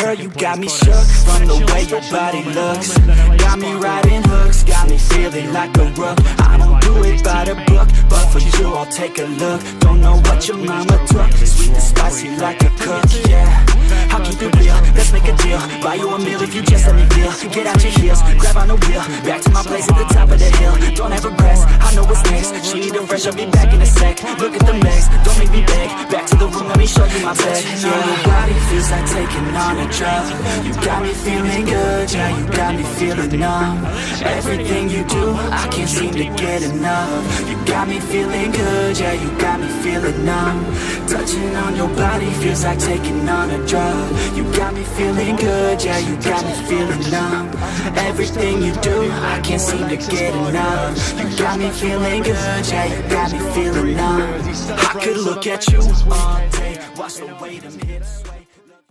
Girl, you got me shook from the way your body looks. Got me riding hooks, got me feeling like a rook. I don't do it by the book, but for you I'll take a look. Don't know what your mama took, sweet and spicy like a cook, yeah. I'll keep it real, let's make a deal. Buy you a meal if you just let me feel. Get out your heels, grab on the wheel. Back to my place at the top of the hill. Don't have regrets, I know what's next. She need a fresh, I'll be back in a sec. Look at the mess, don't make me beg. Back to the room, let me show you my bed. Yeah, your body feels like taking on a drug. You got me feeling good, yeah, you got me feeling numb. Everything you do, I can't seem to get enough. You got me feeling good, yeah, you got me feeling numb. Touching on your body feels like taking on a drug. You got me feeling good, yeah, you got me feeling numb. Everything you do, I can't seem to get enough. You got me feeling good, yeah, you got me feeling numb. I could look at you all day, watch the way them hips sway.